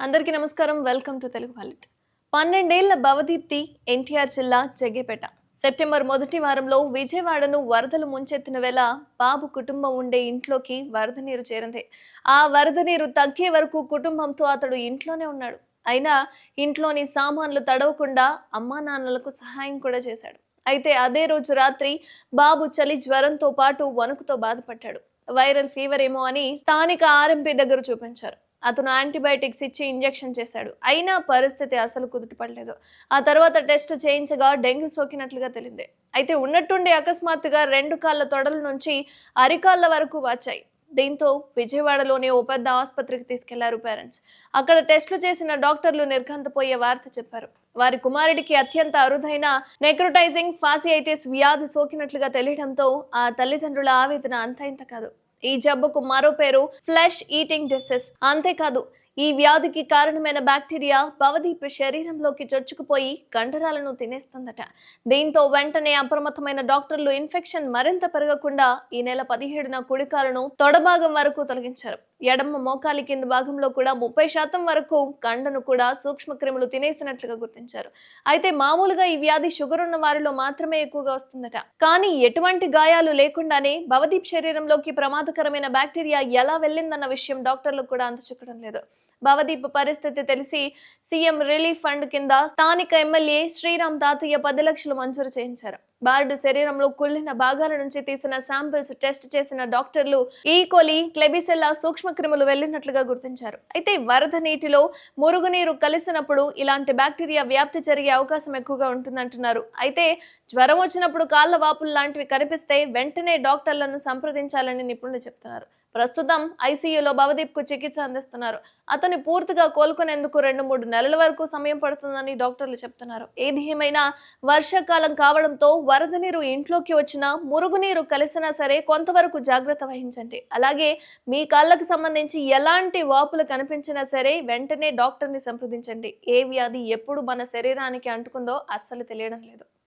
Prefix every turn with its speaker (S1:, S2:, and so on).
S1: అందరికీ నమస్కారం. Welcome to Telugu పల్లెట్. 12 ఏళ్ల భవదీప్తి ఎన్టీఆర్ జిల్లా జగ్గేపేట. సెప్టెంబర్ మొదటి వారంలో విజయవాడను వరదలు ముంచెత్తిన వేళ బాబు కుటుంబం ఉండే ఇంట్లోకి వరద నీరు చేరింది. ఆ వరద నీరు తగ్గే వరకు కుటుంబంతో అతడు ఇంట్లోనే ఉన్నాడు. అయినా ఇంట్లోని సామాన్లు తడవకుండా అమ్మా నాన్నలకు సహాయం కూడా చేశాడు. అయితే అదే రోజు రాత్రి బాబు చలి జ్వరంతో పాటు వణుకుతో బాధపడ్డాడు. వైరల్ ఫీవర్ ఏమో అని స్థానిక ఆర్ఎంపీ దగ్గర చూపించారు. అతను యాంటీబయాటిక్స్ ఇచ్చి ఇంజెక్షన్ చేశాడు. అయినా పరిస్థితి అసలు కుదుటపడలేదు. ఆ తర్వాత టెస్ట్ చేయించగా డెంగ్యూ సోకినట్లుగా తేలింది. అయితే ఉన్నట్టుండి అకస్మాత్తుగా 2 కాళ్ల తొడల నుంచి అరికాళ్ల వరకు వాచాయి. దీంతో విజయవాడలోని ఓ పెద్ద ఆసుపత్రికి తీసుకెళ్లారు పేరెంట్స్. అక్కడ టెస్టులు చేసిన డాక్టర్లు నిర్ఘాంతపోయే వార్త చెప్పారు. వారి కుమారుడికి అత్యంత అరుదైన నెక్రోటైజింగ్ ఫాసిఐటిస్ వ్యాధి సోకినట్లుగా తెలియడంతో ఆ తల్లిదండ్రుల ఆవేదన అంతా ఇంత కాదు. ఈ జబ్బుకు మరో పేరు ఫ్లెష్ ఈటింగ్ డిసీజ్. అంతేకాదు, ఈ వ్యాధికి కారణమైన బ్యాక్టీరియా భవదీప్ శరీరంలోకి చొచ్చుకుపోయి కండరాలను తినేస్తుందట. దీంతో వెంటనే అప్రమత్తమైన డాక్టర్లు ఇన్ఫెక్షన్ మరింత పెరగకుండా ఈ నెల 17న కుడికాలను తొడభాగం వరకు తొలగించారు. ఎడమ మోకాలి కింద భాగంలో కూడా 30% వరకు కండను కూడా సూక్ష్మక్రిములు తినేసినట్లుగా గుర్తించారు. అయితే మామూలుగా ఈ వ్యాధి షుగర్ ఉన్న వారిలో మాత్రమే ఎక్కువగా వస్తుందట. కానీ ఎటువంటి గాయాలు లేకుండానే భవదీప్ శరీరంలోకి ప్రమాదకరమైన బ్యాక్టీరియా ఎలా వెళ్ళిందన్న విషయం డాక్టర్లకు కూడా అంతుచిక్కడం లేదు. భవదీప్ పరిస్థితి తెలిసి సీఎం రిలీఫ్ ఫండ్ కింద స్థానిక ఎమ్మెల్యే శ్రీరామ్ తాతయ్య 10 లక్షలు మంజూరు చేయించారు. బాలుడు శరీరంలో కుళ్ళిన భాగాల నుంచి తీసిన శాంపిల్స్ టెస్ట్ చేసిన డాక్టర్లు ఈకోలి, క్లెబిసెల్లా సూక్ష్మక్రిములు వెళ్లినట్లుగా గుర్తించారు. అయితే వరద నీటిలో మురుగునీరు కలిసినప్పుడు ఇలాంటి బ్యాక్టీరియా వ్యాప్తి జరిగే అవకాశం ఎక్కువగా ఉంటుందంటున్నారు. అయితే జ్వరం వచ్చినప్పుడు కాళ్ల వాపులు లాంటివి కనిపిస్తే వెంటనే డాక్టర్లను సంప్రదించాలని నిపుణులు చెప్తున్నారు. ప్రస్తుతం ఐసీయూలో భవదీప్ కు చికిత్స అందిస్తున్నారు. అతని పూర్తిగా కోలుకునేందుకు 2-3 నెలల వరకు సమయం పడుతుందని డాక్టర్లు చెప్తున్నారు. ఏది ఏమైనా వర్షాకాలం కావడంతో వరద నీరు ఇంట్లోకి వచ్చినా, మురుగునీరు కలిసినా సరే కొంతవరకు జాగ్రత్త వహించండి. అలాగే మీ కాళ్ళకు సంబంధించి ఎలాంటి వాపులు కనిపించినా సరే వెంటనే డాక్టర్ని సంప్రదించండి. ఏ వ్యాధి ఎప్పుడు మన శరీరానికి అంటుకుందో అస్సలు తెలియడం లేదు.